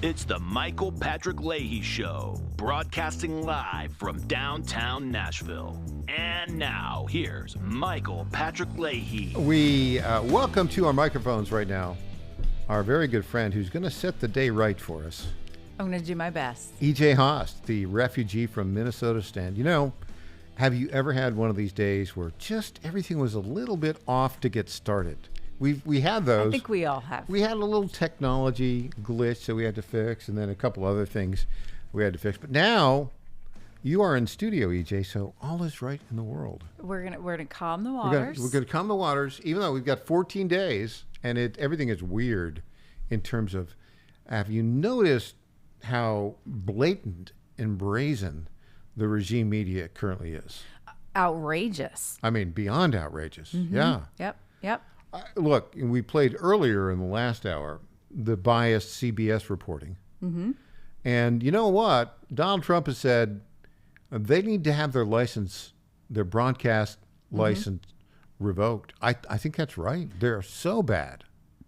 It's the Michael Patrick Leahy Show, broadcasting live from downtown Nashville. And now, here's Michael Patrick Leahy. We welcome to our microphones right now our very good friend who's going to set the day right for us. I'm going to do my best. E.J. Haast, the refugee from Minnesota stand. You know, have you ever had one of these days where just everything was a little bit off to get started? We had those. I think we all have. We had a little technology glitch that we had to fix, and then a couple other things we had to fix. But now you are in studio, EJ, so all is right in the world. We're gonna calm the waters. We're gonna calm the waters, even though we've got 14 days, and everything is weird in terms of. Have you noticed how blatant and brazen the regime media currently is? Outrageous. I mean, beyond outrageous. Mm-hmm. Yeah. Yep. Look, we played earlier in the last hour the biased CBS reporting. Mm-hmm. And you know what? Donald Trump has said they need to have their license, their broadcast license revoked. I think that's right. They're so bad,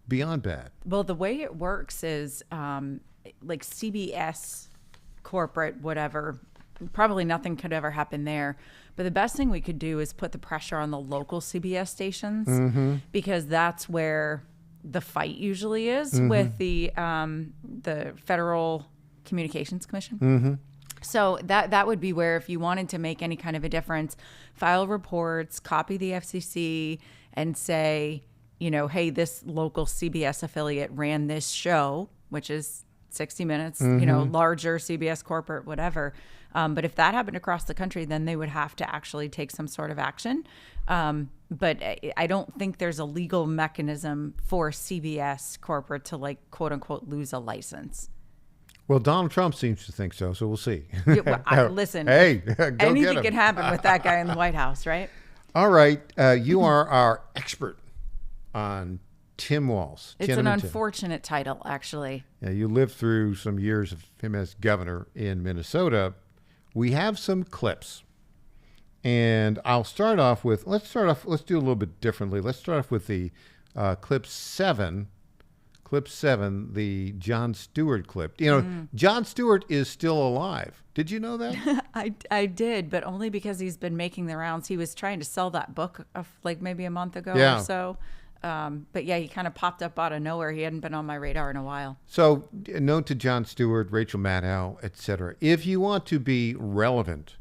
beyond bad. Well, the way it works is like CBS, corporate, whatever, probably nothing could ever happen there. But the best thing we could do is put the pressure on the local CBS stations because that's where the fight usually is with the Federal Communications Commission. So that would be where, if you wanted to make any kind of a difference, file reports, copy the FCC, and say, you know, hey, this local CBS affiliate ran this show, which is 60 Minutes, you know, larger CBS corporate, whatever. But if that happened across the country, then they would have to actually take some sort of action. But I don't think there's a legal mechanism for CBS corporate to, like, quote unquote, lose a license. Well, Donald Trump seems to think so we'll see. Yeah, well, listen, hey, anything can happen with that guy in the White House, right? All right. You are our expert on Tim Walz. It's an unfortunate title, actually. Yeah, you lived through some years of him as governor in Minnesota. We have some clips, and I'll start off with, let's do a little bit differently. Let's start off with the clip 7, the Jon Stewart clip. You know, Jon Stewart is still alive. Did you know that? I did, but only because he's been making the rounds. He was trying to sell that book like maybe a month ago or so. But yeah, he kind of popped up out of nowhere. He hadn't been on my radar in a while. So, note to Jon Stewart, Rachel Maddow, etc. If you want to be relevant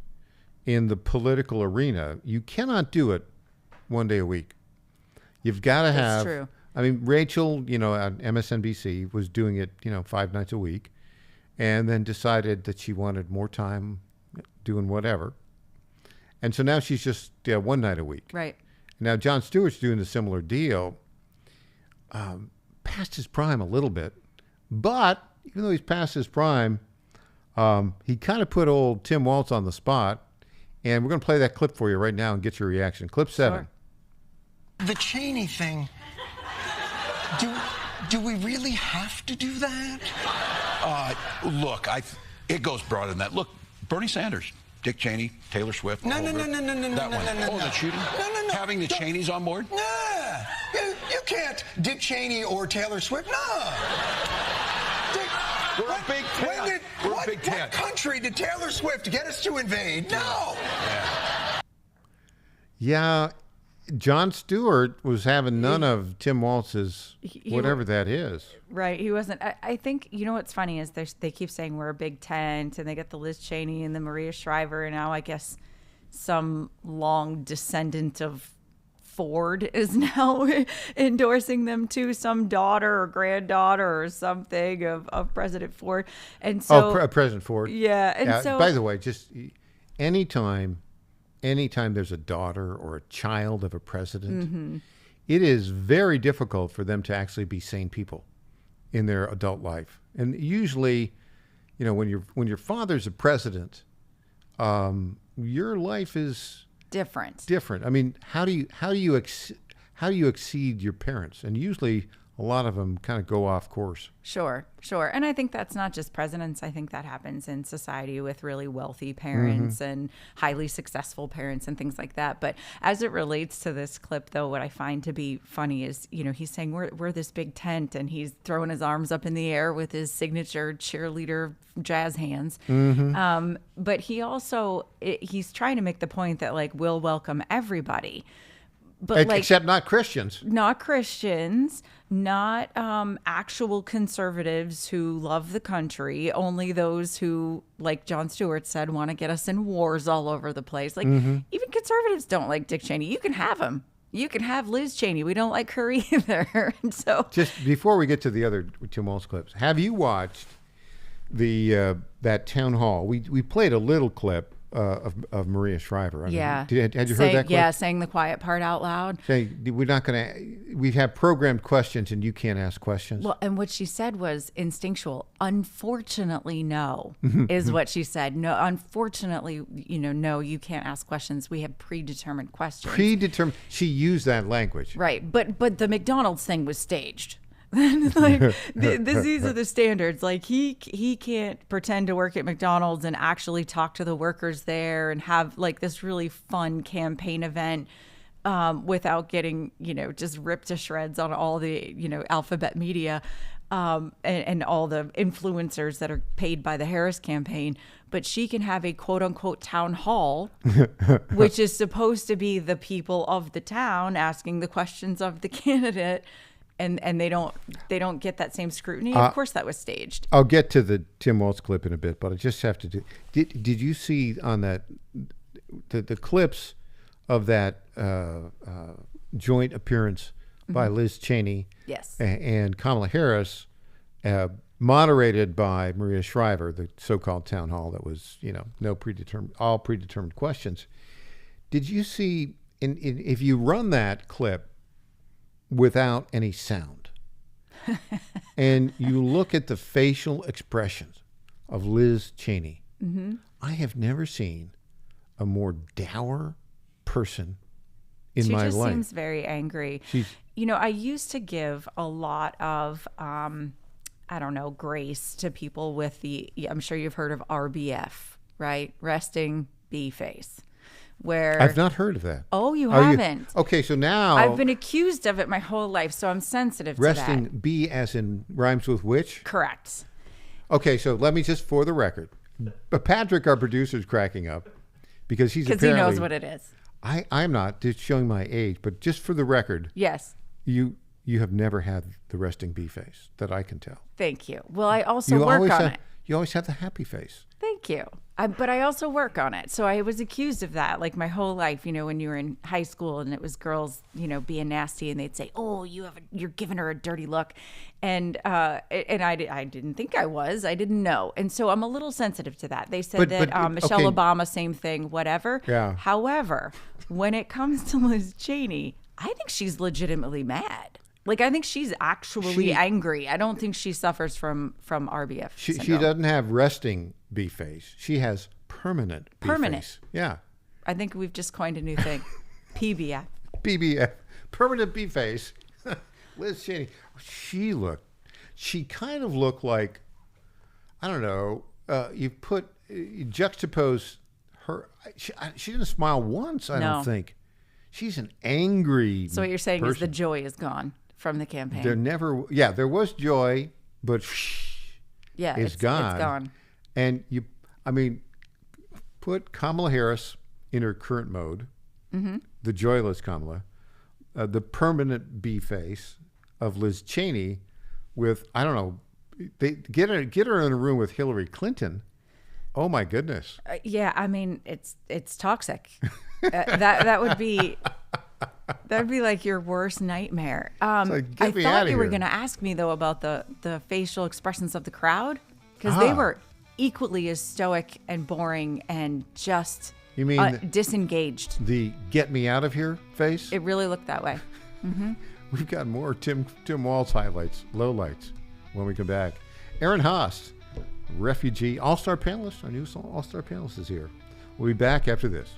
in the political arena, you cannot do it one day a week. You've got to have. That's true. I mean, Rachel, you know, on MSNBC was doing it, you know, 5 nights a week, and then decided that she wanted more time doing whatever, and so now she's just one night a week. Right. Now, Jon Stewart's doing a similar deal, past his prime a little bit, but even though he's past his prime, he kind of put old Tim Walz on the spot, and we're going to play that clip for you right now and get your reaction. Clip 7. Sure. The Cheney thing, do we really have to do that? Look, it goes broader than that. Look, Bernie Sanders, Dick Cheney, Taylor Swift. No. That one. The shooting? No. Having the Cheneys on board? Nah. You can't Dick Cheney or Taylor Swift. No. We're a big tent. What country did Taylor Swift get us to invade? No. Yeah. Jon Stewart was having none of Tim Walz's whatever that is. Right. He wasn't. I think, you know what's funny is they keep saying we're a big tent, and they get the Liz Cheney and the Maria Shriver, and now I guess some long descendant of Ford is now endorsing them too, some daughter or granddaughter or something of President Ford. And so President Ford. Yeah. And so, by the way, just anytime there's a daughter or a child of a president, it is very difficult for them to actually be sane people in their adult life. And usually, you know, when your father's a president, your life is different. I mean, how do you exceed your parents? And usually, a lot of them kind of go off course. Sure. And I think that's not just presidents. I think that happens in society with really wealthy parents and highly successful parents and things like that. But as it relates to this clip, though, what I find to be funny is, he's saying we're this big tent and he's throwing his arms up in the air with his signature cheerleader jazz hands. But he also, he's trying to make the point that, like, we'll welcome everybody. But Except not Christians. Not Christians, not actual conservatives who love the country, only those who, like Jon Stewart said, want to get us in wars all over the place. Like, even conservatives don't like Dick Cheney. You can have him. You can have Liz Cheney. We don't like her either. And so, just before we get to the other Tim Walz clips, have you watched that town hall? We played a little clip of Maria Shriver. Had you heard that clip? Yeah, saying the quiet part out loud. Saying we're not going to. We have programmed questions, and you can't ask questions. Well, and what she said was instinctual. Unfortunately, no, is what she said. No, unfortunately, no, you can't ask questions. We have predetermined questions. Predetermined. She used that language. Right, but the McDonald's thing was staged. Like these are the standards. Like he can't pretend to work at McDonald's and actually talk to the workers there and have like this really fun campaign event without getting just ripped to shreds on all the alphabet media and all the influencers that are paid by the Harris campaign. But she can have a quote unquote town hall, which is supposed to be the people of the town asking the questions of the candidate. And they don't get that same scrutiny. Of course, that was staged. I'll get to the Tim Walz clip in a bit, but I just have to do. Did you see on that the clips of that joint appearance by Liz Cheney? Yes. And Kamala Harris, moderated by Maria Shriver, the so-called town hall that was all predetermined questions. Did you see if you run that clip without any sound, and you look at the facial expressions of Liz Cheney, I have never seen a more dour person in my life. She just seems very angry. I used to give a lot of, grace to people with I'm sure you've heard of RBF, right? Resting bee face. Where I've not heard of that. Oh, you haven't? Okay, so now I've been accused of it my whole life, so I'm sensitive to that. Resting bee as in rhymes with witch? Correct. Okay, so let me just, for the record, but Patrick, our producer, is cracking up because he knows what it is. I'm not just showing my age, but just for the record, yes, you have never had the resting bee face that I can tell. Thank you. Well, I also work on it. You always have the happy face. Thank you. But I also work on it. So I was accused of that like my whole life, when you were in high school and it was girls, being nasty and they'd say, oh, you're giving her a dirty look. And I didn't think I was. I didn't know. And so I'm a little sensitive to that. They said that Michelle Obama, same thing, whatever. Yeah. However, when it comes to Liz Cheney, I think she's legitimately mad. Like, I think she's actually angry. I don't think she suffers from RBF syndrome. She doesn't have resting bee face. She has permanent bee face. Yeah. I think we've just coined a new thing. PBF. PBF. Permanent bee face. Liz Cheney. She kind of looked like, I don't know, you juxtapose her. She didn't smile once, I don't think. She's an angry So what you're saying person. Is the joy is gone from the campaign. There was joy, but it's gone. It's gone. And put Kamala Harris in her current mode, the joyless Kamala, the permanent bee face of Liz Cheney with, I don't know, they get her in a room with Hillary Clinton. Oh my goodness. It's toxic. That would be like your worst nightmare. I thought you were going to ask me though about the facial expressions of the crowd because they were equally as stoic and boring and just disengaged. The get me out of here face? It really looked that way. Mm-hmm. We've got more Tim Walz highlights, lowlights when we come back. Aaron Haas, refugee all-star panelist, our new all-star panelist is here. We'll be back after this.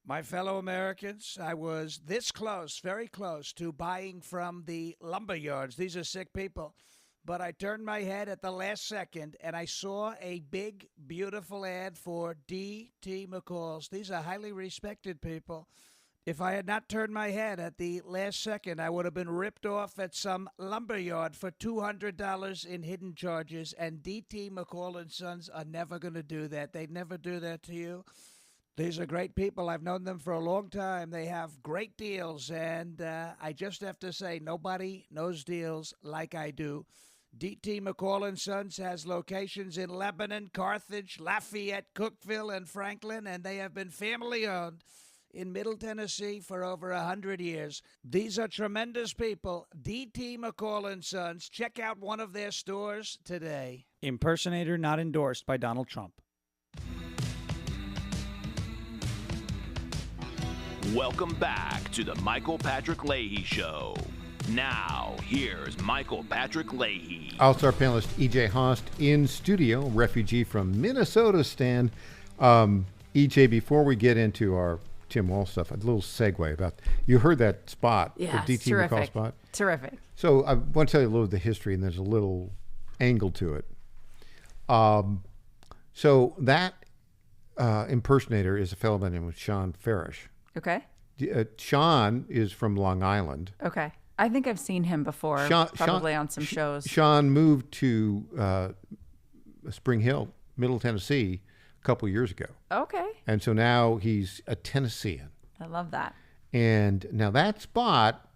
My fellow Americans, I was this close, very close, to buying from the lumber yards. These are sick people. But I turned my head at the last second, and I saw a big, beautiful ad for D.T. McCall's. These are highly respected people. If I had not turned my head at the last second, I would have been ripped off at some lumber yard for $200 in hidden charges, and D.T. McCall & Sons are never going to do that. They'd never do that to you. These are great people. I've known them for a long time. They have great deals, and I just have to say, nobody knows deals like I do. D.T. McCall & Sons has locations in Lebanon, Carthage, Lafayette, Cookeville, and Franklin, and they have been family-owned in Middle Tennessee for over 100 years. These are tremendous people. D.T. McCall & Sons. Check out one of their stores today. Impersonator not endorsed by Donald Trump. Welcome back to the Michael Patrick Leahy Show. Now, here's Michael Patrick Leahy. All-star panelist E.J. Haast in studio, refugee from Minnesota, Stan. E.J., before we get into our Tim Walz stuff, a little segue about, you heard that spot, Yeah, the D.T. McCall spot? Terrific. So I want to tell you a little of the history, and there's a little angle to it. So that impersonator is a fellow by the name of Sean Farish. Okay. Sean is from Long Island. Okay. I think I've seen him before, probably on some shows. Sean moved to Spring Hill, Middle Tennessee, a couple years ago. Okay. And so now he's a Tennessean. I love that. And now that spot,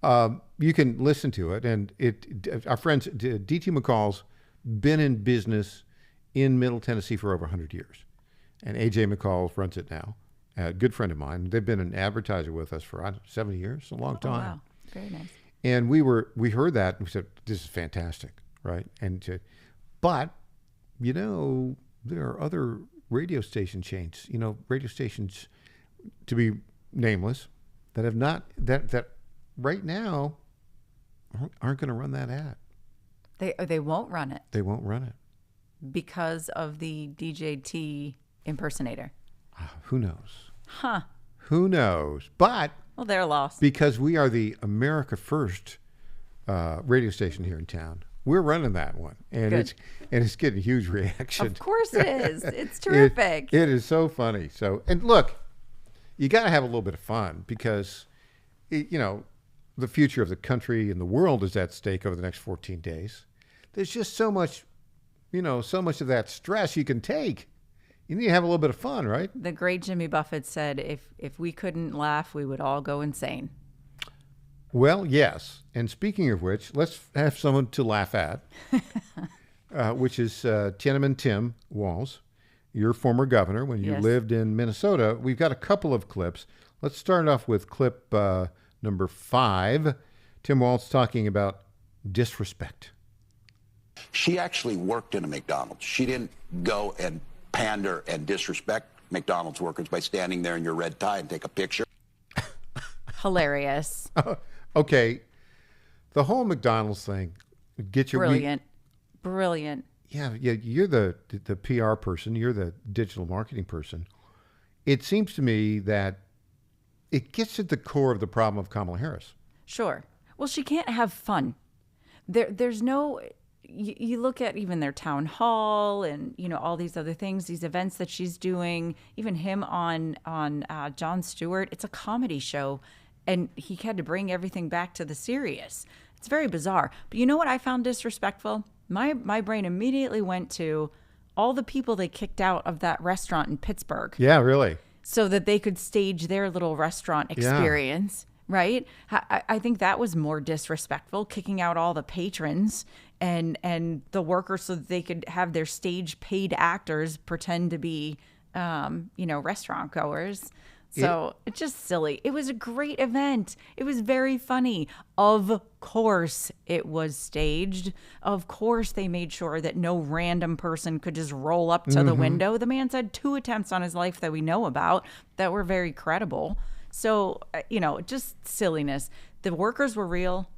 you can listen to it. And our friends, D.T. McCall's been in business in Middle Tennessee for over 100 years. And A.J. McCall runs it now. A good friend of mine. They've been an advertiser with us for 70 years, a long time. Wow. Very nice. And we heard that and we said, this is fantastic, right? But, there are other radio station chains, radio stations, to be nameless, that have not, that right now aren't going to run that ad. They won't run it. They won't run it. Because of the DJT impersonator. Who knows? Huh. Who knows? But well, they're lost. Because we are the America First radio station here in town. We're running that one, and it's getting a huge reaction. Of course it is. It's terrific. It is so funny. So, and look, you got to have a little bit of fun because, the future of the country and the world is at stake over the next 14 days. There's just so much, so much of that stress you can take. You need to have a little bit of fun, right? The great Jimmy Buffett said, if we couldn't laugh, we would all go insane. Well, yes. And speaking of which, let's have someone to laugh at, which is Tiananmen Tim Walz, your former governor when you lived in Minnesota. We've got a couple of clips. Let's start off with clip number 5. Tim Walz talking about disrespect. She actually worked in a McDonald's. She didn't go and pander and disrespect McDonald's workers by standing there in your red tie and take a picture. Hilarious. Okay. The whole McDonald's thing. Brilliant. Yeah, you're the PR person. You're the digital marketing person. It seems to me that it gets at the core of the problem of Kamala Harris. Sure. Well, she can't have fun. There's no... You look at even their town hall and, all these other things, these events that she's doing, even him on Jon Stewart. It's a comedy show, and he had to bring everything back to the serious. It's very bizarre. But you know what I found disrespectful? My brain immediately went to all the people they kicked out of that restaurant in Pittsburgh. Yeah, really. So that they could stage their little restaurant experience. Yeah. Right? I think that was more disrespectful, kicking out all the patrons and the workers so that they could have their stage paid actors pretend to be, restaurant goers. So it's just silly. It was a great event. It was very funny. Of course it was staged. Of course they made sure that no random person could just roll up to the window. The man's had 2 attempts on his life that we know about that were very credible. So, just silliness. The workers were real.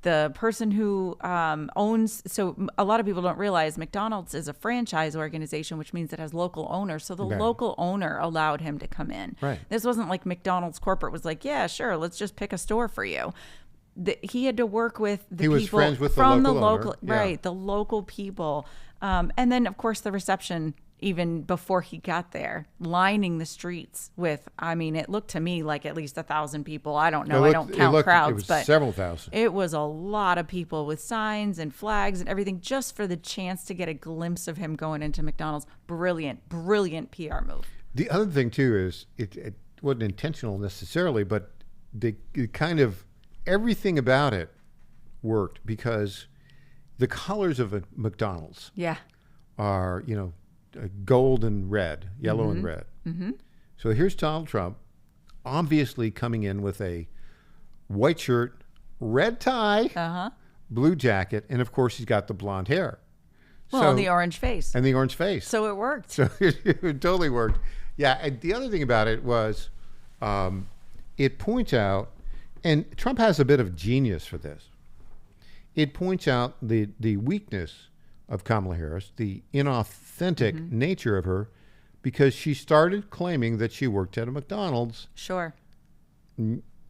the person who owns, so a lot of people don't realize McDonald's is a franchise organization, which means it has local owners. So the local owner allowed him to come in. Right. This wasn't like McDonald's corporate was like, yeah, sure, let's just pick a store for you. He had to work with the people was friends with from the the local local, owner. Yeah. right, the local people. And then, of course, the reception, even before he got there, lining the streets with, I mean, it looked to me like at least 1,000 people. I don't know. I don't count crowds, it was but several thousand. it was a lot of people with signs and flags and everything just for the chance to get a glimpse of him going into McDonald's. Brilliant PR move. The other thing too is it wasn't intentional necessarily, but the kind of everything about it worked because the colors of a McDonald's Yeah. are, gold and red, yellow and red. Mm-hmm. So here's Donald Trump, obviously coming in with a white shirt, red tie, blue jacket, and of course he's got the blonde hair. Well, the orange face. And the orange face. So it worked. So it totally worked. Yeah, and the other thing about it was it points out, and Trump has a bit of genius for this, it points out the weakness of Kamala Harris, the inauthentic nature of her, because she started claiming that she worked at a McDonald's. Sure.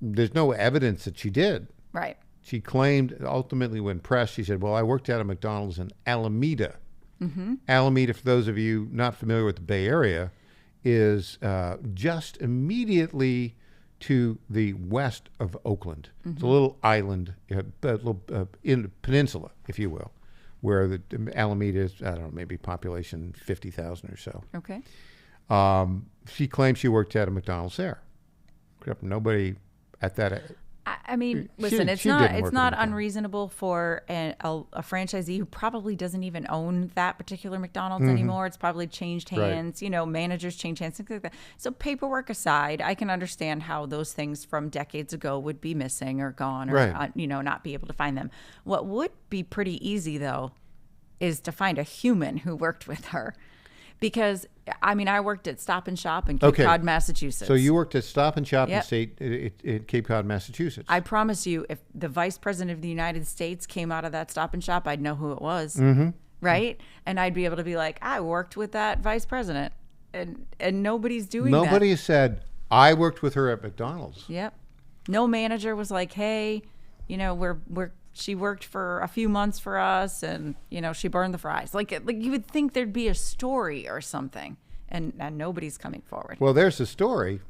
There's no evidence that she did. Right. She claimed, ultimately when pressed, she said, well, I worked at a McDonald's in Alameda. Alameda, for those of you not familiar with the Bay Area, is just immediately to the west of Oakland. It's a little island, a little peninsula, if you will, where the Alameda is, I don't know, maybe population 50,000 or so. Okay. She claimed she worked at a McDonald's there. Nobody at that. I mean, She- listen, she it's didn't not work it's at not McDonald's. unreasonable for a franchisee who probably doesn't even own that particular McDonald's anymore. It's probably changed Right. hands. Managers change hands, things like that. So paperwork aside, I can understand how those things from decades ago would be missing or gone or Right. not be able to find them. What would be pretty easy though is to find a human who worked with her. Because, I mean, I worked at Stop and Shop in Cape Cod, Massachusetts. So you worked at Stop and Shop Yep. in Cape Cod, Massachusetts. I promise you, if the vice president of the United States came out of that Stop and Shop, I'd know who it was. Right? And I'd be able to be like, I worked with that vice president. And nobody's doing that. Nobody said, I worked with her at McDonald's. Yep. No manager was like, hey, she worked for a few months for us and, she burned the fries. Like you would think there'd be a story or something. And nobody's coming forward. Well, there's the story.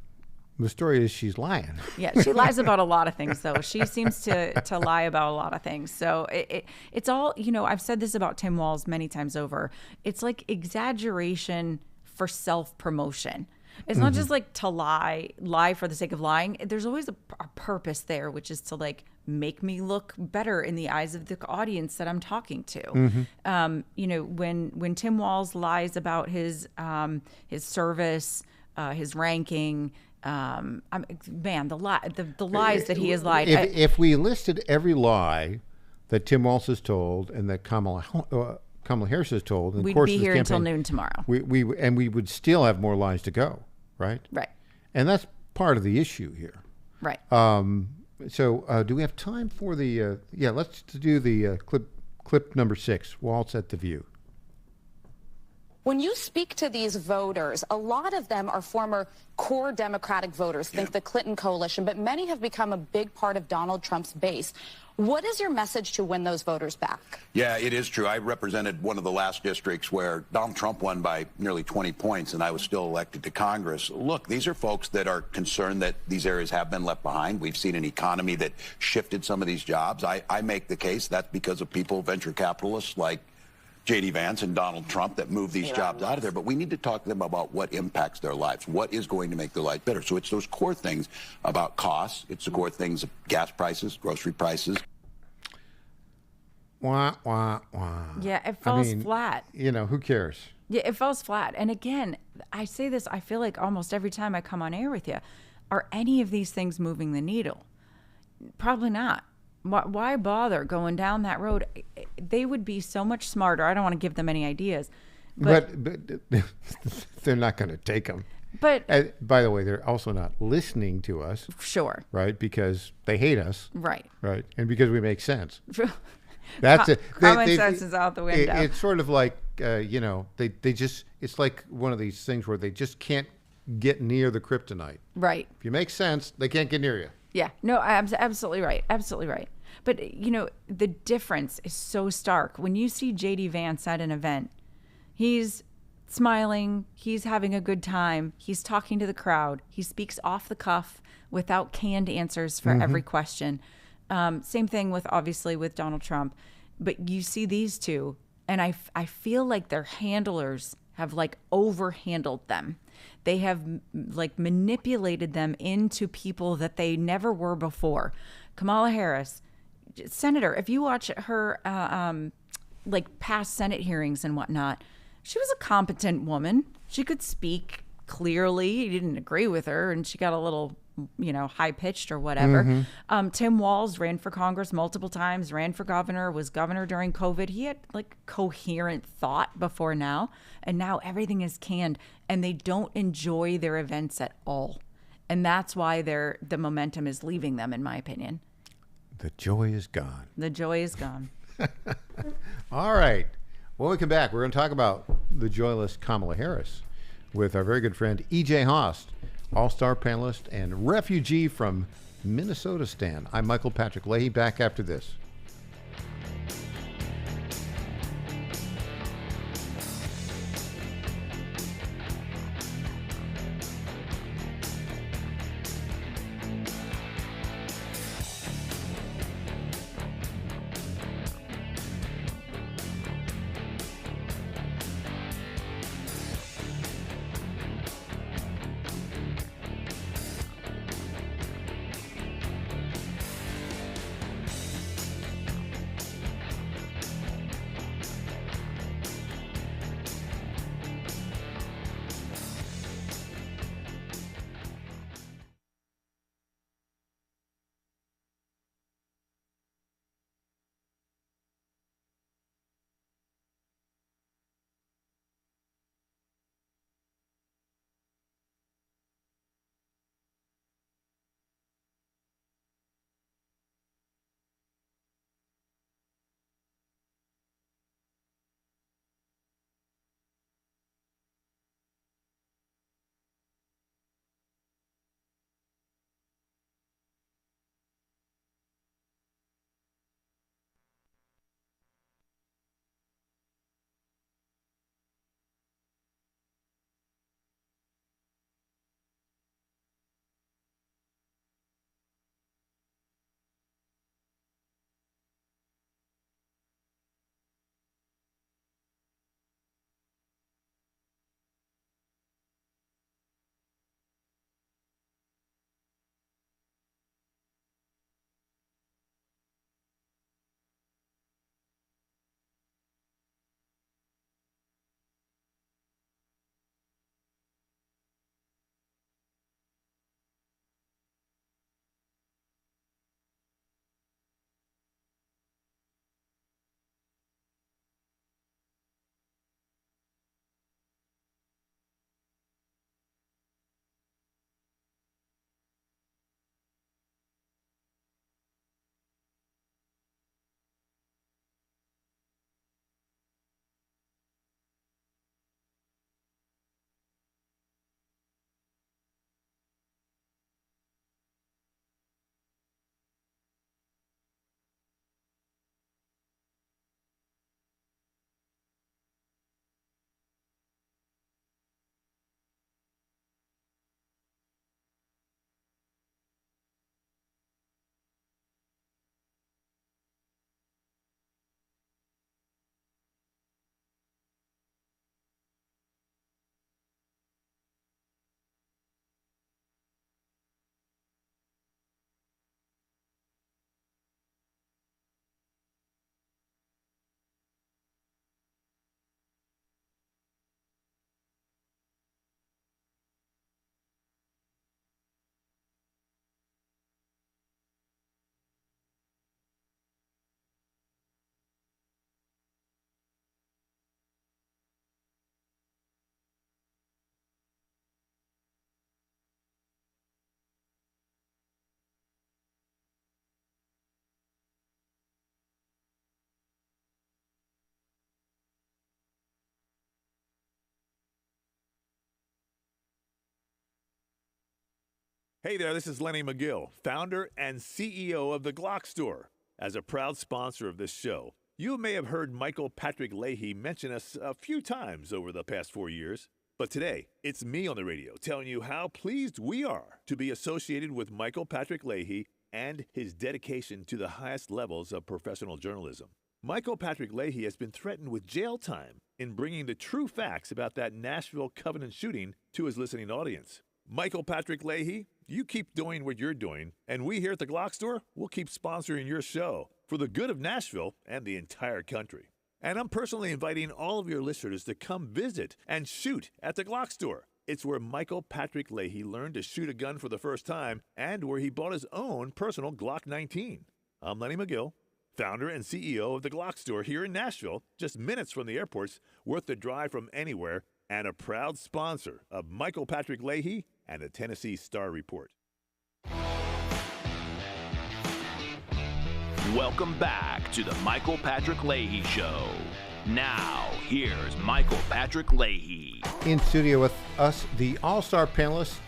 The story is she's lying. Yeah, she lies about a lot of things, though. She seems to lie about a lot of things. So it's all, I've said this about Tim Walz many times over. It's like exaggeration for self-promotion. It's not just like to lie for the sake of lying. There's always a purpose there, which is to like make me look better in the eyes of the audience that I'm talking to. When Tim Walz lies about his service, his ranking, the lies that he has lied. If we listed every lie that Tim Walz has told and that Kamala Harris has told, in the we'd course be of this here until campaign, noon tomorrow. we would still have more lies to go, right? Right. And that's part of the issue here. Right. So do we have time for the? Let's do the clip number 6. Waltz at the View. When you speak to these voters, a lot of them are former core Democratic voters, think the Clinton coalition, but many have become a big part of Donald Trump's base. What is your message to win those voters back? Yeah, it is true. I represented one of the last districts where Donald Trump won by nearly 20 points, and I was still elected to Congress. Look, these are folks that are concerned that these areas have been left behind. We've seen an economy that shifted some of these jobs. I make the case that's because of people, venture capitalists like J.D. Vance and Donald Trump, that move these jobs out of there. But we need to talk to them about what impacts their lives, what is going to make their life better. So it's those core things about costs. It's the core things of gas prices, grocery prices. Wah, wah, wah. Yeah, it falls flat. Who cares? Yeah, it falls flat. And again, I say this, I feel like almost every time I come on air with you. Are any of these things moving the needle? Probably not. Why bother going down that road? They would be so much smarter. I don't want to give them any ideas. But they're not going to take them. But And by the way, they're also not listening to us, sure, right? Because they hate us, right. right? And because we make sense. That's it. Common sense is out the window. It's sort of like, they just, it's like one of these things where they just can't get near the kryptonite. Right. If you make sense, they can't get near you. Yeah. No, absolutely right. Absolutely right. But, the difference is so stark. When you see J.D. Vance at an event, he's smiling, he's having a good time, he's talking to the crowd, he speaks off the cuff without canned answers for every question. Same thing obviously with Donald Trump. But you see these two, and I feel like their handlers have overhandled them. They have manipulated them into people that they never were before. Kamala Harris, Senator, if you watch her past Senate hearings and whatnot, she was a competent woman. She could speak clearly. He didn't agree with her, and she got a little, high pitched or whatever. Tim Walz ran for Congress multiple times, ran for governor, was governor during COVID. He had coherent thought before now, and now everything is canned, and they don't enjoy their events at all. And that's why the momentum is leaving them, in my opinion. The joy is gone. The joy is gone. All right. When we come back, we're going to talk about the joyless Kamala Harris with our very good friend E.J. Host, all-star panelist and refugee from Minnesota Stan. I'm Michael Patrick Leahy, back after this. Hey there, this is Lenny McGill, founder and CEO of The Glock Store. As a proud sponsor of this show, you may have heard Michael Patrick Leahy mention us a few times over the past 4 years. But today, it's me on the radio telling you how pleased we are to be associated with Michael Patrick Leahy and his dedication to the highest levels of professional journalism. Michael Patrick Leahy has been threatened with jail time in bringing the true facts about that Nashville Covenant shooting to his listening audience. Michael Patrick Leahy, you keep doing what you're doing, and we here at the Glock Store will keep sponsoring your show for the good of Nashville and the entire country. And I'm personally inviting all of your listeners to come visit and shoot at the Glock Store. It's where Michael Patrick Leahy learned to shoot a gun for the first time and where he bought his own personal Glock 19. I'm Lenny McGill, founder and CEO of the Glock Store here in Nashville, just minutes from the airports, worth the drive from anywhere, and a proud sponsor of Michael Patrick Leahy and the Tennessee Star Report. Welcome back to the Michael Patrick Leahy Show. Now, here's Michael Patrick Leahy. In studio with us, the all-star panelists,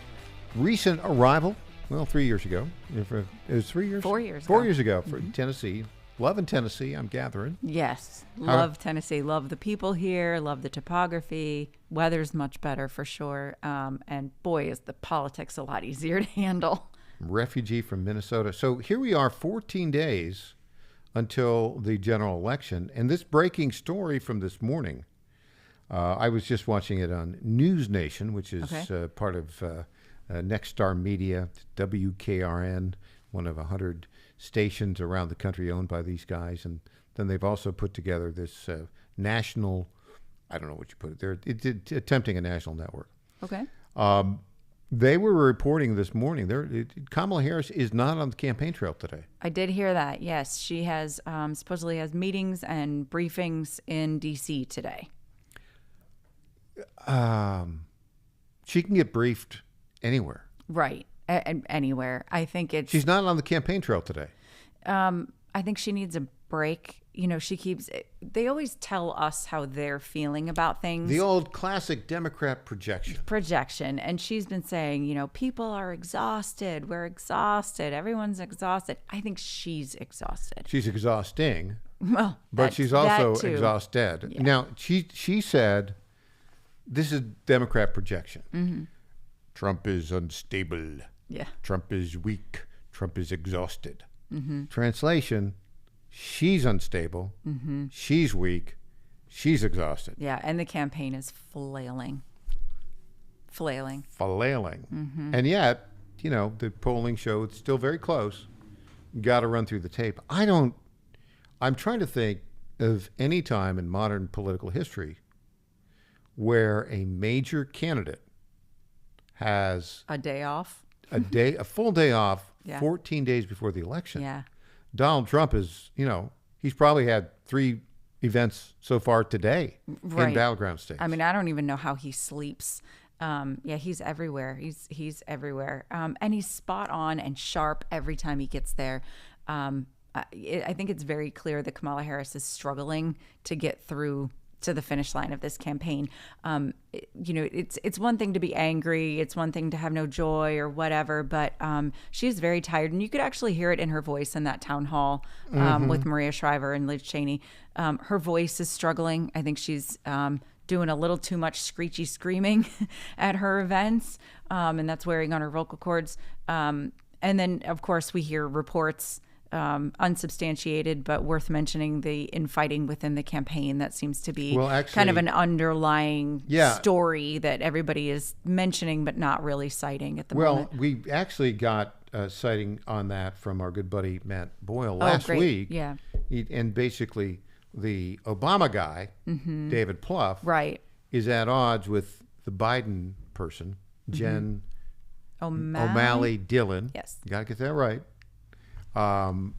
recent arrival, well, 3 years ago. It was 3 years? 4 years 4 ago. years ago for Tennessee. Love in Tennessee, I'm gathering. Yes. Love Tennessee. Love the people here. Love the topography. Weather's much better for sure. And boy, is the politics a lot easier to handle. Refugee from Minnesota. So here we are, 14 days until the general election. And this breaking story from this morning, I was just watching it on News Nation, which is part of Next Star Media, WKRN, one of 100 stations around the country owned by these guys. And then they've also put together this national, I don't know what you put it there, it's attempting a national network. Okay. They were reporting this morning, Kamala Harris is not on the campaign trail today. I did hear that, yes. She has supposedly has meetings and briefings in D.C. today. She can get briefed anywhere. Right. Anywhere. I think it's... She's not on the campaign trail today. I think she needs a break. You know, they always tell us how they're feeling about things. The old classic Democrat projection. And she's been saying, you know, people are exhausted. We're exhausted. Everyone's exhausted. I think she's exhausted. She's exhausting. Well, but she's also exhausted. Yeah. Now, she said, this is Democrat projection. Mm-hmm. Trump is unstable. Yeah. Trump is weak. Trump is exhausted. Mm-hmm. Translation, she's unstable. Mm-hmm. She's weak. She's exhausted. Yeah, and the campaign is flailing. Mm-hmm. And yet, you know, the polling showed it's still very close. Got to run through the tape. I'm trying to think of any time in modern political history where a major candidate has a day off, a full day off, yeah. 14 days before the election. Yeah. Donald Trump is, you know, he's probably had 3 events so far today in battleground states. I mean, I don't even know how he sleeps. Yeah, he's everywhere. He's everywhere. And he's spot on and sharp every time he gets there. I think it's very clear that Kamala Harris is struggling to get through to the finish line of this campaign. You know, it's one thing to be angry. It's one thing to have no joy or whatever, but she's very tired. And you could actually hear it in her voice in that town hall with Maria Shriver and Liz Cheney. Her voice is struggling. I think she's doing a little too much screechy screaming at her events, and that's wearing on her vocal cords. And then, of course, we hear reports unsubstantiated, but worth mentioning, the infighting within the campaign that seems to be kind of an underlying story that everybody is mentioning but not really citing at the moment. Well, we actually got a citing on that from our good buddy Matt Boyle last week. Yeah. And basically the Obama guy, David Plouffe, right, is at odds with the Biden person, Jen O'Malley Dillon. Yes. You got to get that right. And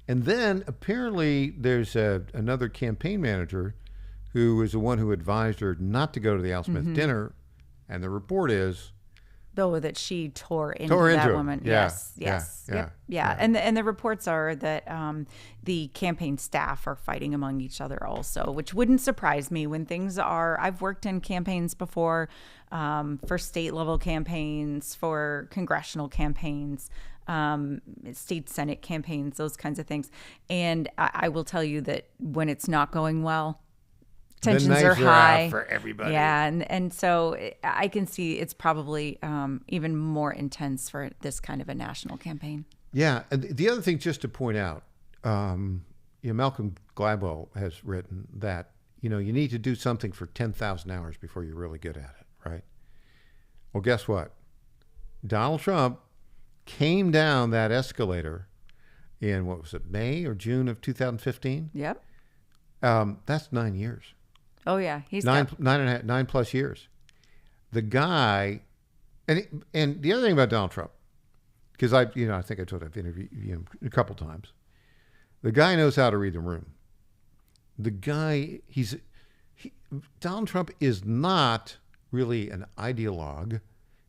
then apparently there's another campaign manager who is the one who advised her not to go to the Al Smith dinner. And the report is though, that she tore into that woman. Yeah. Yes. Yeah. Yeah. And the reports are that the campaign staff are fighting among each other also, which wouldn't surprise me when things are. I've worked in campaigns before, for state level campaigns, for congressional campaigns, state Senate campaigns, those kinds of things. And I will tell you that when it's not going well, tensions are high out for everybody. Yeah, and so I can see it's probably even more intense for this kind of a national campaign. Yeah, and the other thing, just to point out, Malcolm Gladwell has written that you need to do something for 10,000 hours before you're really good at it, right? Well, guess what? Donald Trump came down that escalator in, what was it, May or June of 2015? Yep. That's 9 years. Oh yeah, he's 9 plus years. The guy, and the other thing about Donald Trump, because I think I told you I've interviewed him a couple times. The guy knows how to read the room. The guy, Donald Trump is not really an ideologue.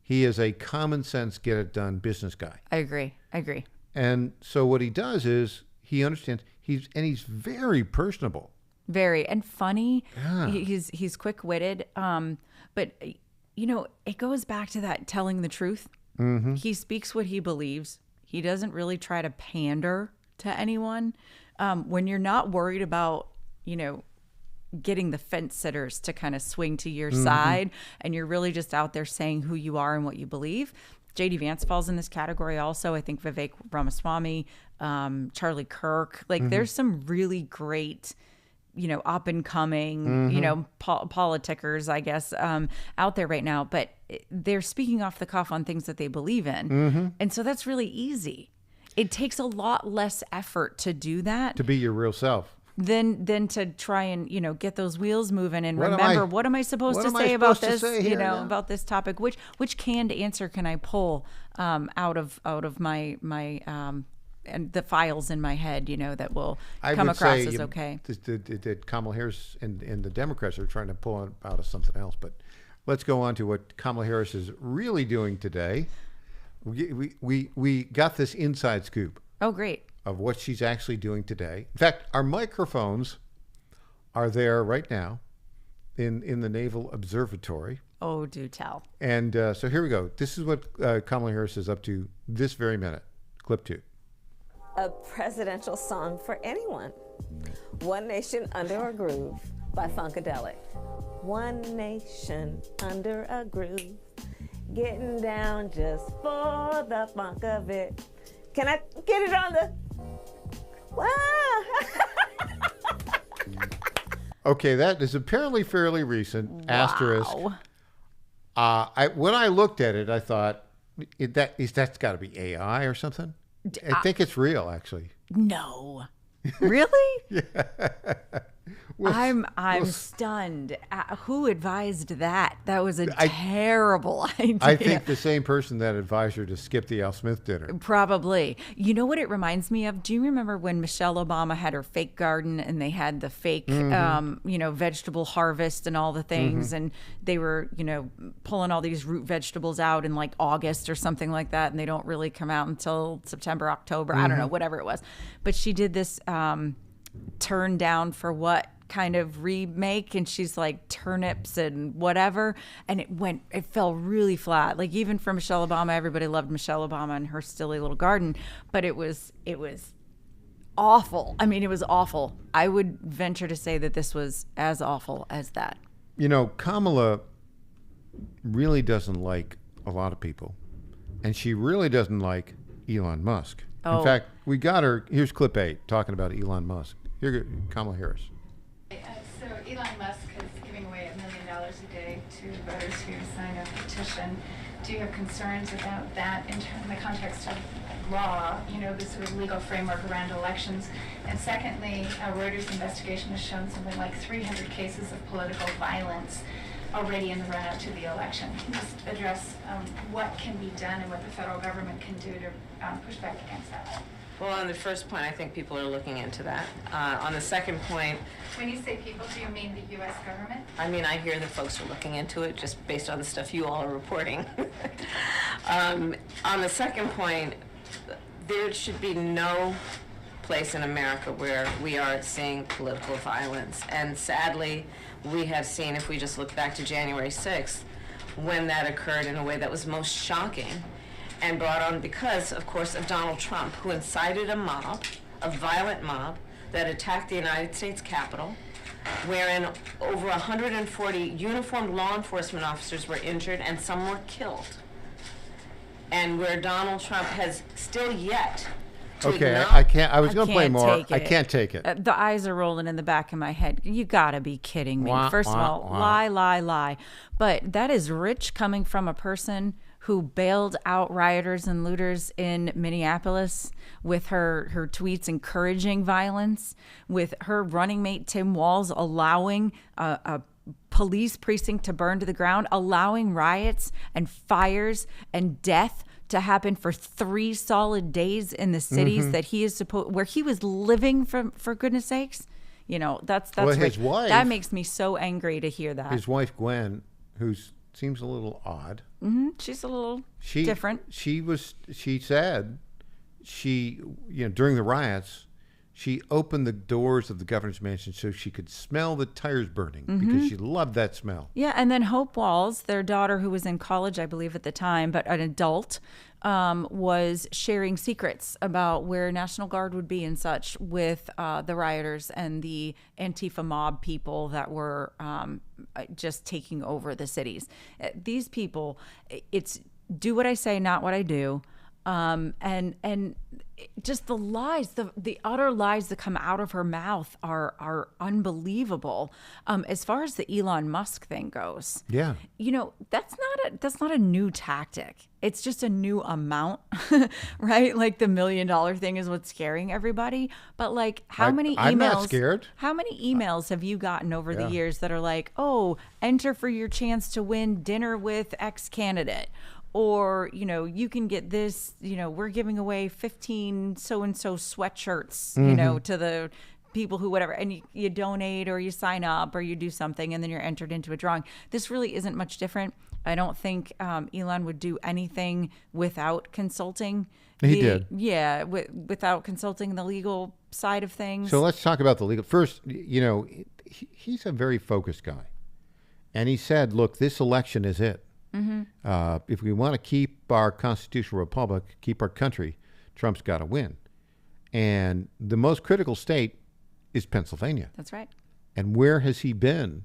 He is a common sense, get it done business guy. I agree. And so what he does is he understands. He's very personable. Very, and funny. Yeah. He's quick-witted. But it goes back to that telling the truth. Mm-hmm. He speaks what he believes. He doesn't really try to pander to anyone. When you're not worried about, getting the fence sitters to kind of swing to your side, and you're really just out there saying who you are and what you believe. J.D. Vance falls in this category also. I think Vivek Ramaswamy, Charlie Kirk. There's some really great, up and coming, politicers, I guess, out there right now. But they're speaking off the cuff on things that they believe in. And so that's really easy. It takes a lot less effort to do that. To be your real self. Than to try and, get those wheels moving and remember, what am I supposed to say about this, about this topic? Which canned answer can I pull out of my and the files in my head, that will come across as okay. That Kamala Harris and the Democrats are trying to pull out of something else. But let's go on to what Kamala Harris is really doing today. We got this inside scoop. Oh, great. Of what she's actually doing today. In fact, our microphones are there right now in the Naval Observatory. Oh, do tell. And so here we go. This is what Kamala Harris is up to this very minute. Clip 2. A presidential song for anyone. One Nation Under a Groove by Funkadelic. One nation under a groove. Getting down just for the funk of it. Can I get it on the... Wow. Okay, that is apparently fairly recent. Wow. Asterisk. When I looked at it, I thought that's got to be AI or something. I think it's real, actually. No, really? Yeah. I'm stunned. Who advised that? That was a terrible idea. I think the same person that advised her to skip the Al Smith dinner. Probably. You know what it reminds me of? Do you remember when Michelle Obama had her fake garden and they had the fake, vegetable harvest and all the things, and they were, pulling all these root vegetables out in like August or something like that, and they don't really come out until September, October. I don't know, whatever it was. But she did this turn down for what kind of remake, and she's like turnips and whatever, and it fell really flat. Like, even for Michelle Obama, everybody loved Michelle Obama and her stilly little garden, but it was awful. I mean, it was awful. I would venture to say that this was as awful as that. Kamala really doesn't like a lot of people, and she really doesn't like Elon Musk. Oh. In fact, we got her. Here's clip 8 talking about Elon Musk. Here, Kamala Harris. So Elon Musk is giving away $1 million a day to voters who sign a petition. Do you have concerns about that in the context of law, the sort of legal framework around elections? And secondly, Reuters investigation has shown something like 300 cases of political violence already in the run-up to the election. Can you just address what can be done and what the federal government can do to push back against that? Well, on the first point, I think people are looking into that. On the second point, When you say people, do you mean the U.S. government? I mean, I hear that folks are looking into it just based on the stuff you all are reporting. On the second point, there should be no place in America where we are seeing political violence. And sadly, we have seen, if we just look back to January 6th, when that occurred in a way that was most shocking and brought on because, of course, of Donald Trump, who incited a mob, a violent mob, that attacked the United States Capitol, wherein over 140 uniformed law enforcement officers were injured and some were killed. And where Donald Trump has still yet to Okay, I can't. I was I going to play can't more. take I it. can't take it. The eyes are rolling in the back of my head. You gotta be kidding me. Wah, First of wah, all, wah. lie. But that is rich coming from a person who bailed out rioters and looters in Minneapolis with her tweets encouraging violence, with her running mate Tim Walz allowing a police precinct to burn to the ground, allowing riots and fires and death to happen for 3 solid days in the cities that he is where he was living, for goodness sakes. You know, that's Well, his rich. wife- That makes me so angry to hear that. His wife Gwen, who seems a little odd. She's a little She different. She said during the riots, she opened the doors of the governor's mansion so she could smell the tires burning because she loved that smell. Yeah, and then Hope Walls, their daughter, who was in college, I believe, at the time, but an adult, was sharing secrets about where National Guard would be and such with the rioters and the Antifa mob people that were just taking over the cities. These people, it's do what I say, not what I do. And just the lies, the utter lies that come out of her mouth are unbelievable. As far as the Elon Musk thing goes, Yeah. you know, that's not a new tactic. It's just a new amount, right? Like the $1 million thing is what's scaring everybody. But like, how many emails? I'm not scared. How many emails have you gotten over the years that are like, oh, enter for your chance to win dinner with X candidate? Or, you know, you can get this, you know, we're giving away 15 so-and-so sweatshirts, you know, to the people who whatever. And you donate or you sign up or you do something and then you're entered into a drawing. This really isn't much different. I don't think Elon would do anything without consulting. He did. Yeah, without consulting the legal side of things. So let's talk about the legal. First, you know, he's a very focused guy. And he said, look, this election is it. If we want to keep our constitutional republic, keep our country, Trump's got to win. And the most critical state is Pennsylvania. That's right. And where has he been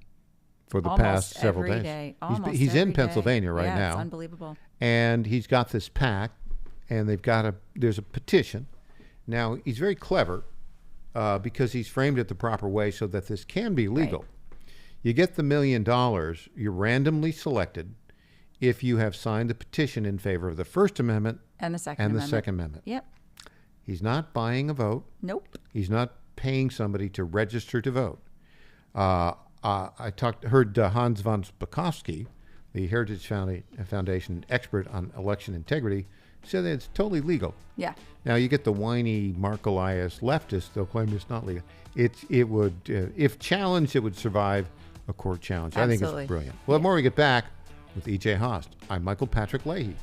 for the past several every days? day. He's in Every day. Pennsylvania right Yeah, now. it's unbelievable. And he's got this pact, and there's a petition. Now, he's very clever because he's framed it the proper way so that this can be legal. Right. You get the $1 million, you're randomly selected if you have signed the petition in favor of the First Amendment And the Second and Amendment. the Second Amendment. Yep. He's not buying a vote. Nope. He's not paying somebody to register to vote. I heard Hans von Spakovsky, the Heritage Foundation expert on election integrity, said that it's totally legal. Yeah. Now you get the whiny Mark Elias leftists; they'll claim it's not legal. It would, if challenged, it would survive a court challenge. I think Absolutely. it's brilliant. Well, the more we get back with E.J. Haast, I'm Michael Patrick Leahy.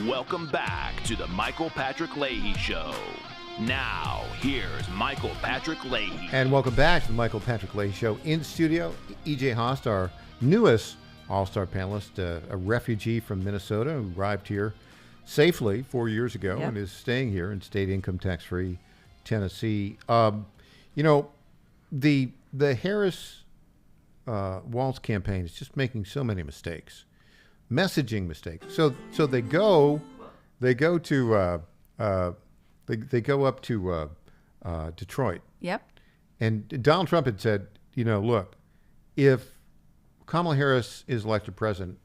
Welcome back to the Michael Patrick Leahy Show. Now, here's Michael Patrick Leahy. And welcome back to the Michael Patrick Leahy Show. In studio, E.J. Haast, our newest all-star panelist, a refugee from Minnesota who arrived here safely 4 years ago and is staying here in state income tax-free Tennessee. You know, the Harris Walz campaign is just making so many mistakes, messaging mistakes. So they go to they go up to Detroit. Yep. And Donald Trump had said, you know, look, if Kamala Harris is elected president,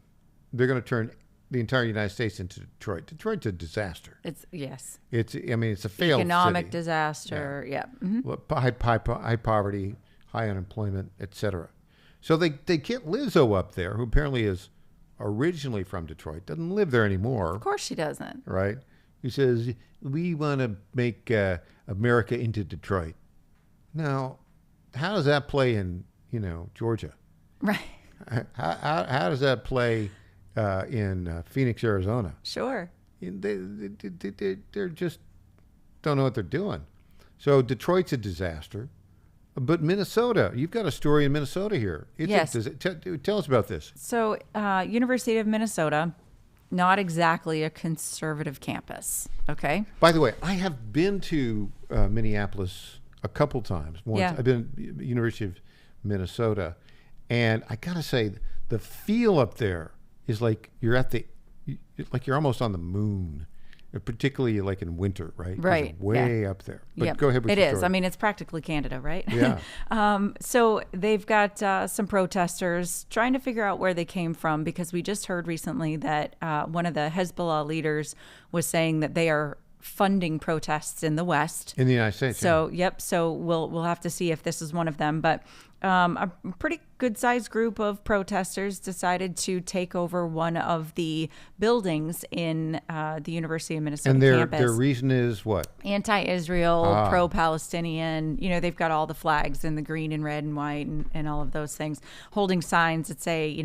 they're going to turn the entire United States into Detroit. Detroit's a disaster. It's a failed economic city. disaster. Yeah. Mm-hmm. High poverty, high unemployment, etc. So they get Lizzo up there, who apparently is originally from Detroit, doesn't live there anymore. Of course she doesn't. Right? Who says, we want to make America into Detroit. Now, how does that play in, Georgia? Right. How does that play in Phoenix, Arizona? Sure. They're just don't know what they're doing. So Detroit's a disaster. But Minnesota, you've got a story in Minnesota here. Yes. Tell us about this. So University of Minnesota, not exactly a conservative campus, okay? By the way, I have been to Minneapolis a couple times. Once. Yeah. I've been at the University of Minnesota, and I got to say, the feel up there is like you're almost on the moon, particularly like in winter, right? Right. It's way up there. But go ahead with it your is. story. I mean, it's practically Canada, right? Yeah. So they've got some protesters trying to figure out where they came from, because we just heard recently that one of the Hezbollah leaders was saying that they are funding protests in the West. In the United States. So, yeah. yep. So we'll have to see if this is one of them. But a pretty good-sized group of protesters decided to take over one of the buildings in the University of Minnesota campus. And their reason is what? Anti-Israel, pro-Palestinian. They've got all the flags in the green and red and white and all of those things, holding signs that say,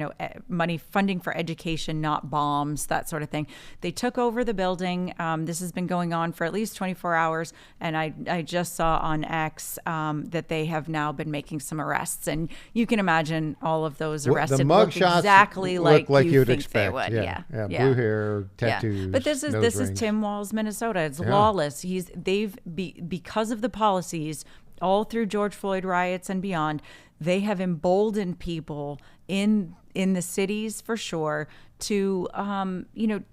money, funding for education, not bombs, that sort of thing. They took over the building. This has been going on for at least 24 hours. And I just saw on X that they have now been making some arrests. And you can imagine all of those arrested look exactly like you think expect. they would. Yeah. Blue hair, tattoos. Yeah. But this is Tim Walz, Minnesota. It's lawless. Because of the policies all through George Floyd riots and beyond, they have emboldened people in the cities for sure to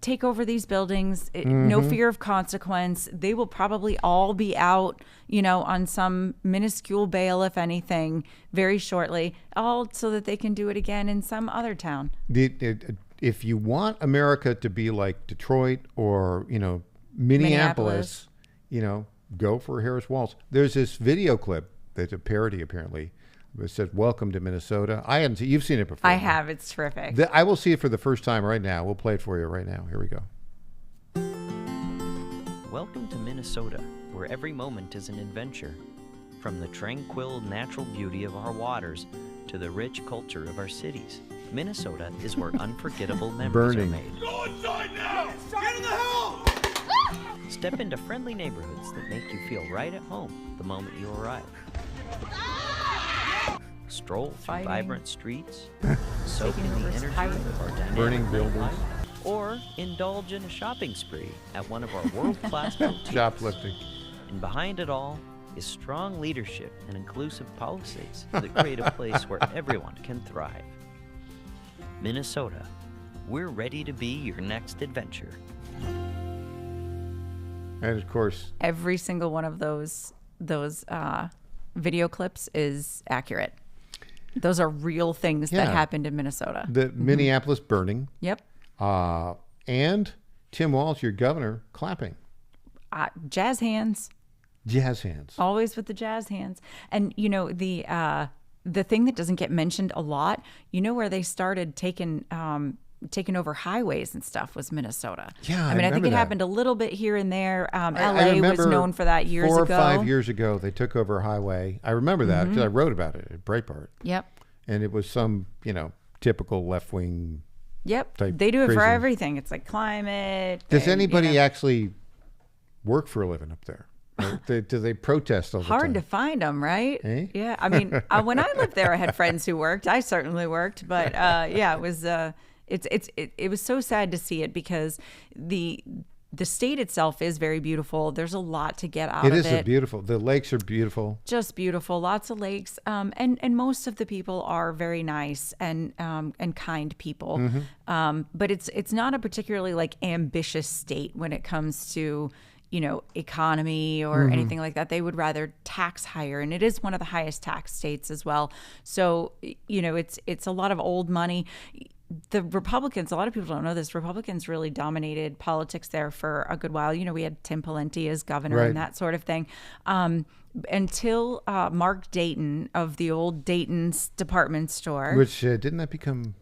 take over these buildings. No fear of consequence. They will probably all be out on some minuscule bail, if anything, very shortly, all so that they can do it again in some other town. If you want America to be like Detroit or Minneapolis, go for Harris Walz. There's this video clip that's a parody apparently. It says, "Welcome to Minnesota." I haven't seen. You've seen it before. I have. It's terrific. I will see it for the first time right now. We'll play it for you right now. Here we go. Welcome to Minnesota, where every moment is an adventure. From the tranquil natural beauty of our waters to the rich culture of our cities, Minnesota is where unforgettable memories are made. Go inside now! Get in the house! Step into friendly neighborhoods that make you feel right at home the moment you arrive. Stroll through vibrant streets, soak in the energy of our dynamic burning buildings, life, or indulge in a shopping spree at one of our world-class boutiques. Shoplifting. And behind it all is strong leadership and inclusive policies that create a place where everyone can thrive. Minnesota, we're ready to be your next adventure. And of course, every single one of those video clips is accurate. Those are real things that happened in Minnesota. The Minneapolis burning. Yep. And Tim Walz, your governor, clapping. Jazz hands. Jazz hands. Always with the jazz hands. And the thing that doesn't get mentioned a lot, where they started taking over highways and stuff was Minnesota. Yeah, I think it happened a little bit here and there. LA was known for that years ago. 4 or 5 years ago, they took over a highway. I remember that because I wrote about it at Breitbart. Yep. And it was some, typical left-wing, Yep. type They do it for crazy. everything. It's like climate. Does and, anybody actually work for a living up there? Or do they protest all the time? hard to find them, right? Eh? Yeah. I mean, when I lived there, I had friends who worked. I certainly worked, but yeah, it was. It was so sad to see it because the state itself is very beautiful. There's a lot to get out of it. It is beautiful. The lakes are beautiful. Just beautiful. Lots of lakes. And most of the people are very nice and kind people. But it's not a particularly like ambitious state when it comes to, economy or anything like that. They would rather tax higher, and it is one of the highest tax states as well. So, it's a lot of old money. The Republicans, a lot of people don't know this, Republicans really dominated politics there for a good while. We had Tim Pawlenty as governor Right. and that sort of thing. Until Mark Dayton of the old Dayton's department store. Which didn't that become,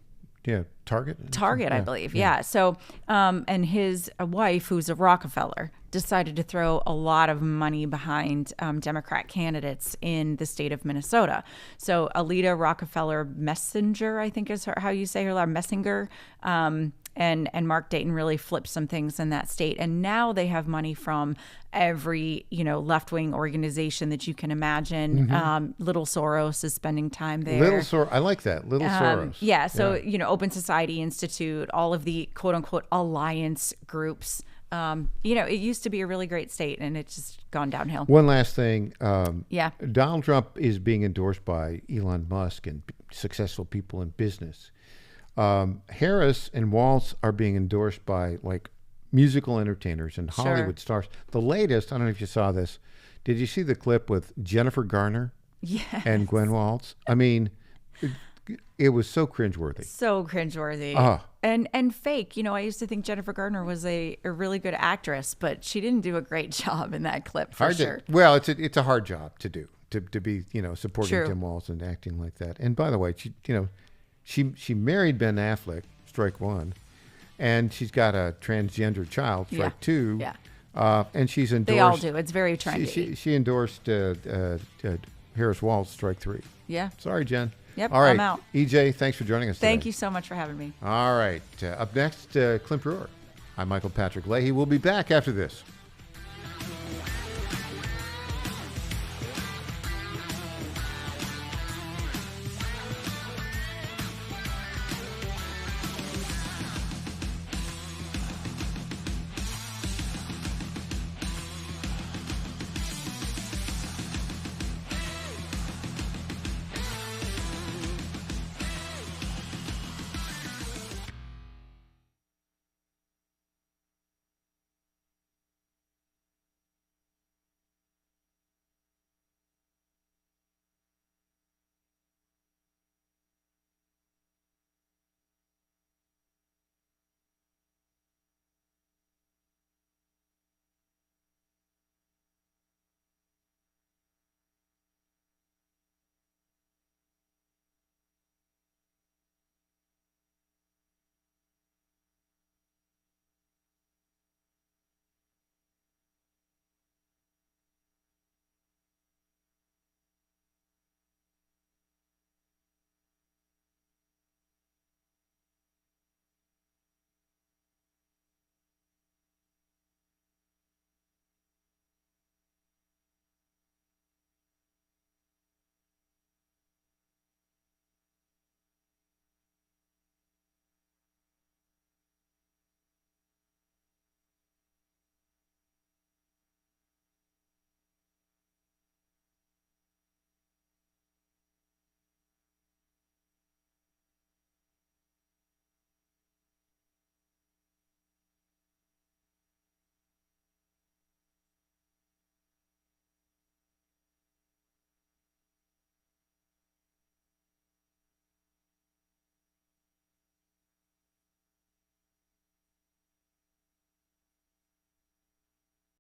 Target? Target, I believe. Yeah. So, and his wife, who's a Rockefeller, decided to throw a lot of money behind Democrat candidates in the state of Minnesota. So Alida Rockefeller Messenger, I think is how you say her last, Messinger, and Mark Dayton really flipped some things in that state. And now they have money from every, left-wing organization that you can imagine. Little Soros is spending time there. I like that. Little Soros. Yeah. So, Open Society Institute, all of the quote unquote alliance groups. It used to be a really great state and it's just gone downhill. One last thing. Yeah. Donald Trump is being endorsed by Elon Musk and successful people in business. Harris and Waltz are being endorsed by like musical entertainers and Hollywood stars. The latest, I don't know if you saw this. Did you see the clip with Jennifer Garner and Gwen Waltz? I mean, it was so cringeworthy. So cringeworthy. And fake. I used to think Jennifer Garner was a really good actress, but she didn't do a great job in that clip for sure. Well, it's a hard job to do, to be, supporting True. Tim Waltz and acting like that. And by the way, she married Ben Affleck, strike one, and she's got a transgender child, strike two. Yeah. And she's endorsed. They all do. It's very trendy. She endorsed Harris Waltz, strike three. Yeah. Sorry, Jen. Yep, all right. I'm out. EJ, thanks for joining us today. Thank you so much for having me. All right. Up next, Clint Brewer. I'm Michael Patrick Leahy. We'll be back after this.